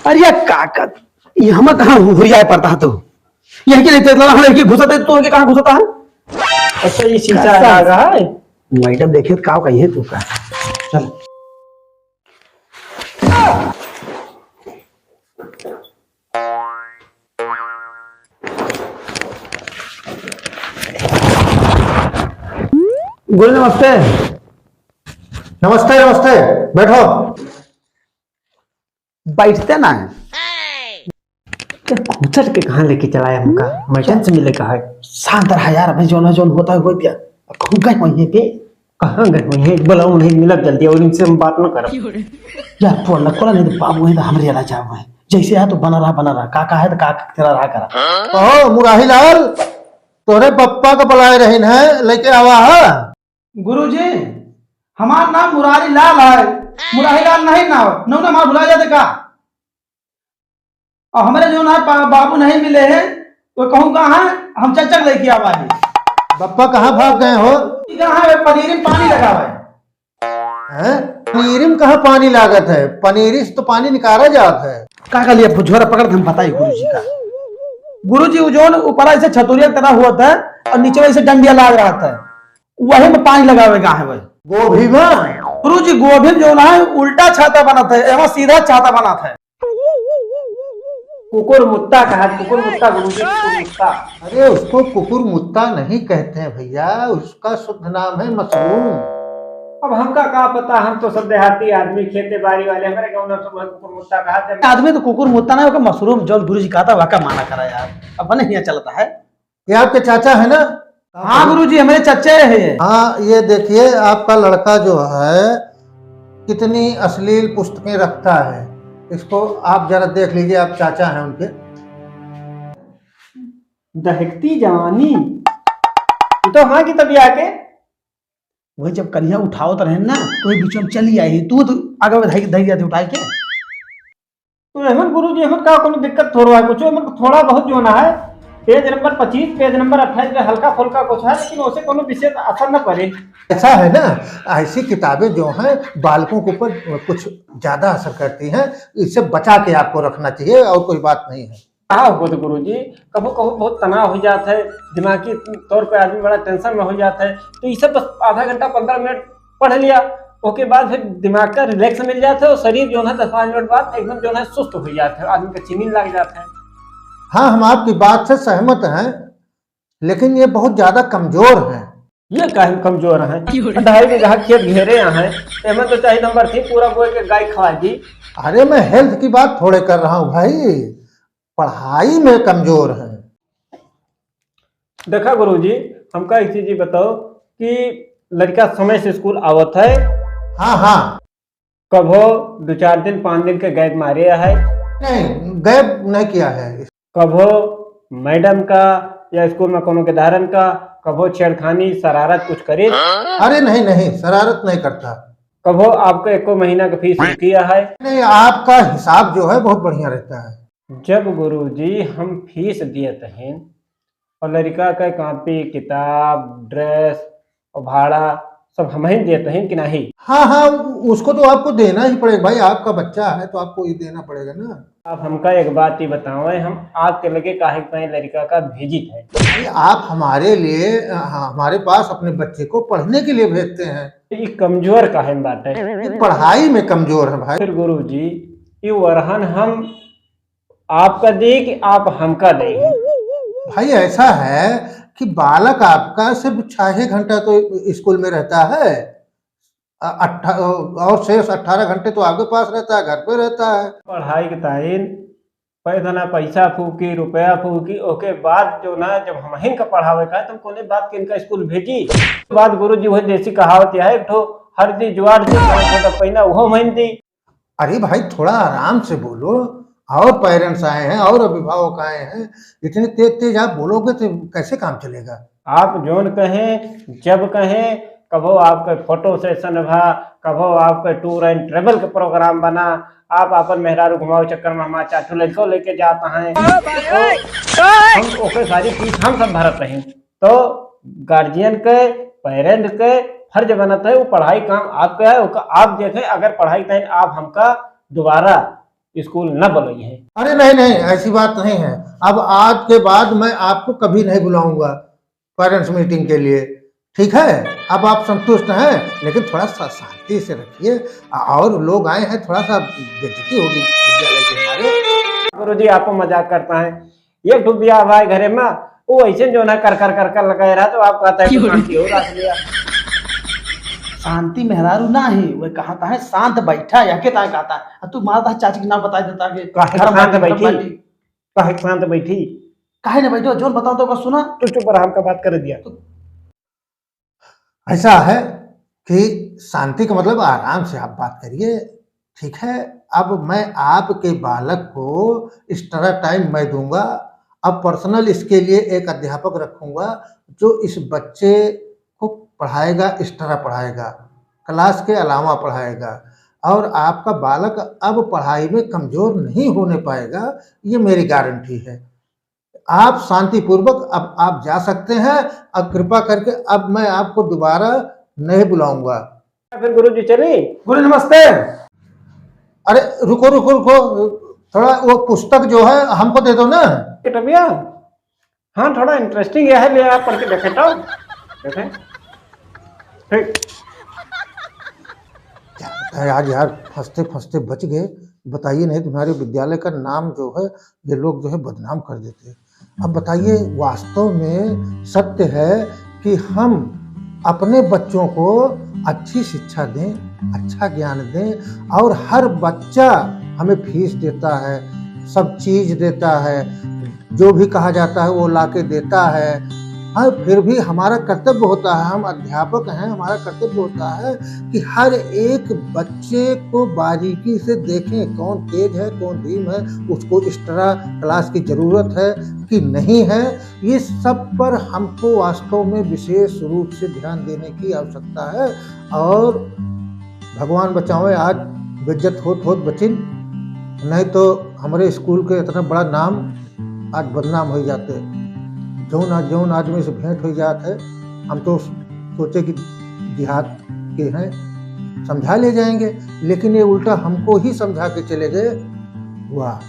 अरे यार काका ये हम कहाँ हुरिया पड़ता है तो यह के लेते हमारे के घुसता है तो के कहाँ घुसता है। अच्छा ये शीशा आ रहा है। मैडम देखे का कही है तू का चल गुरु नमस्ते। नमस्ते नमस्ते, बैठो। बैठते ना घुसट के कहाँ लेके चलाया हमका, मैडम से मिले कहा है। शांत रहा यार भाई जो होता है वो दिया कहूँ गए वहीं पे कहाँ गए वहीं बुलाओ नहीं मिलक जल्दी और इनसे हम बात न करो। यार पोला कोला नहीं तो बाबू है तो हमरे वाला जाओ है जैसे है तो बना रहा काका है तो काका तेरा रहा करा। ओहो मुराही लाल, तोरे पप्पा का बुलाए रही है, लेके आवा है। गुरुजी हमारा नाम मुरारी लाल है, मुरारी लाल नहीं ना नौ ना भुला जाते का। और हमारे जो ना बाबू नहीं मिले हैं तो कहूँ कहाँ हम चल लेके आवा है। पप्पा कहाँ भाग गए हो? कहाँ है पनीर में पानी लगा हुआ है। हैं? पनीरी में कहाँ पानी लागत है? पनीरी से तो पानी निकाला जाता है। काका लिए झोरा पकड़ हम पता है गुरुजी का। गुरुजी जो ऊपर ऐसे छतुरिया तरह हुआ था और नीचे ऐसे डंडिया लाग रहा था वही में पानी लगा हुआ है भाई। गोभी में गुरुजी गोभी जो ना है उल्टा छाता बना था एवं सीधा छाता बना था। कुकुर मुत्ता कहा, कुकुर मुत्ता गुरुजी, कुकुर मुत्ता। अरे उसको कुकुर मुत्ता नहीं कहते हैं भैया, उसका शुद्ध नाम है मशरूम। अब हमका क्या पता, हम तो सब देहाती आदमी खेती बाड़ी वाले, हमारे गाँव में सब कुकुर मुत्ता कहा। आदमी तो कुकुर मुत्ता ना होगा मशरूम जो गुरुजी कहा था वाका माना करा यार अब नहीं यहाँ चलता है। ये आपके चाचा है ना? हाँ गुरुजी हमारे चच्चे है। हाँ ये देखिए आपका लड़का जो है कितनी अश्लील पुस्तकें रखता है, इसको आप जरा देख लीजिए, आप चाचा हैं उनके। दहकती जवानी तो हाँ की तभी आके वही जब कन्या उठाओ तो रहे ना तो बीच में चली आई तू तो आगे धैर्य उठाए के। तो अहमद गुरुजी अहमद का कोनो दिक्कत थोड़ा है कुछ, थोड़ा बहुत जो ना है पेज नंबर 25 पेज नंबर 28 में हल्का फुल्का कुछ है लेकिन उसे कोनो विशेष असर न पड़े। ऐसा है ना, ऐसी किताबें जो हैं बालकों के ऊपर कुछ ज्यादा असर करती हैं, इससे बचा के आपको रखना चाहिए और कोई बात नहीं है। हाँ हो तो गुरुजी कभी कभी बहुत तनाव हो जाता है, दिमागी तौर पे आदमी बड़ा टेंशन में हो जाता है, तो ये सब बस आधा घंटा 15 मिनट पढ़ लिया उसके बाद फिर दिमाग का रिलैक्स मिल जाता है और शरीर जो है 10-5 मिनट बाद एकदम जो है सुस्त हो जाता है, आदमी का चीनी लग जाता है। हाँ हम आपकी बात से सहमत हैं, लेकिन ये बहुत ज्यादा कमजोर हैं। ये काहे कमजोर है, 2.5 बीघा खेत घेरे यहाँ है, एमन तो चाहिए नंबर थी पूरा बोल के गाय खवा दी। अरे मैं हेल्थ की बात थोड़े कर रहा हूँ भाई, पढ़ाई में कमजोर है। देखा गुरुजी हमका एक चीज बताओ कि लड़का समय से स्कूल आवत है? हाँ हाँ। कभो 2-4 दिन 5 दिन के गैप मारे है? नहीं गैप नहीं किया है। कभो मैडम का या स्कूल में कोनो के धारण का कभो छेड़खानी शरारत कुछ करे? अरे नहीं नहीं, शरारत नहीं करता। कभो आपका 1 महीना का फीस किया है? नहीं, आपका हिसाब जो है बहुत बढ़िया रहता है। जब गुरुजी हम फीस दिए थे और लड़का का कॉपी किताब ड्रेस और भाड़ा सब हम ही देते हैं कि नहीं? हाँ हाँ, उसको तो आपको देना ही पड़ेगा भाई, आपका बच्चा है तो आपको ये देना पड़ेगा ना। आप हमका एक बात ही बताओ, हम आपके लगे काहे कहीं लड़का का भेजी थे? भाई आप हमारे लिए हमारे पास अपने बच्चे को पढ़ने के लिए भेजते हैं। ये कमजोर काहे बात है? ये पढ़ाई में कमजोर है भाई। फिर गुरुजी ये वरहन हम आपका दे कि आप हमका देंगे? भाई ऐसा है कि बालक आपका सिर्फ 6 घंटा तो स्कूल में रहता है, और शेष 18 घंटे तो आपके पास रहता है, घर पे रहता है। पढ़ाई के ताइन पैसा फूकी रुपया फूकी ओके बाद जो ना जब हम ही का पढ़ावे का तुम कोने बात के इनका स्कूल भेजी बात गुरुजी वही देसी कहावत है एक ठो हर दी जुआर दी पहिना वो महीन दी। अरे भाई थोड़ा आराम से बोलो, और पेरेंट्स आए हैं और अभिभावक आए हैं, इतनी तेज तेज आप बोलोगे तो कैसे काम चलेगा? आप जोन कहें जब कहें, कभो आपके फोटो सेशन भा, कभो आपके टूर एंड ट्रेवल का प्रोग्राम बना, आप अपन मेहरारू घुमाओ चक्कर में हमारा चाटू लड़को लेके जाता है तो हम ओके सारी फीस हम सब भरत रहे। तो गार्जियन के पेरेंट के फर्ज बनता है वो पढ़ाई काम आपका है, आप देखें अगर पढ़ाई टाइम आप हमका दोबारा स्कूल न बुलाई है। अरे नहीं नहीं, ऐसी बात नहीं है। अब आज के बाद मैं आपको कभी नहीं बुलाऊंगा पेरेंट्स मीटिंग के लिए, ठीक है? अब आप संतुष्ट हैं, लेकिन थोड़ा सा शांति से रखिए, और लोग आए हैं, थोड़ा सा बेइज्जती होगी विद्यालय के हमारे। गुरुजी आपको मजाक करता है, एक ठो बिया भाई घरे में, वो ऐसे जो ना कर लगा रहा, तो आप कहता है कि शांति हो रख लिया। शांति मेहरारू ना है, वह कहता है शांत बैठा या के ताए कहता है, तू मारता है चाची के नाम बता देता कि काहे घर शांत बैठी, बैठी? काहे शांत बैठी? काहे ना बैठो, जोन बताओ तो बस सुना। तो चुप रहा, हमका बात कर दिया। ऐसा है कि शांति का मतलब आराम से आप बात करिए, ठीक है? अब मैं आपके बालक को इस तरह टाइम मैं दूंगा, अब पर्सनल इसके लिए एक अध्यापक रखूंगा जो इस बच्चे को पढ़ाएगा, इस तरह पढ़ाएगा, क्लास के अलावा पढ़ाएगा, और आपका बालक अब पढ़ाई में कमजोर नहीं होने पाएगा, ये मेरी गारंटी है। आप शांतिपूर्वक अब आप जा सकते हैं। अब कृपा करके अब मैं आपको दोबारा नहीं बुलाऊंगा। फिर गुरुजी चले। गुरु नमस्ते। अरे रुको रुको रुको, थोड़ा वो पुस्तक जो है हमको दे दो ना। भैया हाँ, थोड़ा इंटरेस्टिंग है, ले आप पढ़ के देखे तो देखें। ठीक। आज यार फंसते फंसते बच गए। बताइए, नहीं तुम्हारे विद्यालय का नाम जो है ये लोग जो है बदनाम कर देते। अब बताइए, वास्तव में सत्य है कि हम अपने बच्चों को अच्छी शिक्षा दें, अच्छा ज्ञान दें, और हर बच्चा हमें फीस देता है, सब चीज देता है, जो भी कहा जाता है वो लाके देता है। हाँ, फिर भी हमारा कर्तव्य होता है, हम अध्यापक हैं, हमारा कर्तव्य होता है कि हर एक बच्चे को बारीकी से देखें, कौन तेज है, कौन धीम है, उसको इस तरह क्लास की ज़रूरत है कि नहीं है। ये सब पर हमको वास्तव में विशेष रूप से ध्यान देने की आवश्यकता है। और भगवान बचावे, आज बेइज्जत होत बचिन, नहीं तो हमारे स्कूल के इतना बड़ा नाम आज बदनाम हो जाते। जौन आदमी से भेंट हो जात है, हम तो सोचे कि देहात के हैं, समझा ले जाएंगे, लेकिन ये उल्टा हमको ही समझा के चले गए। वाह।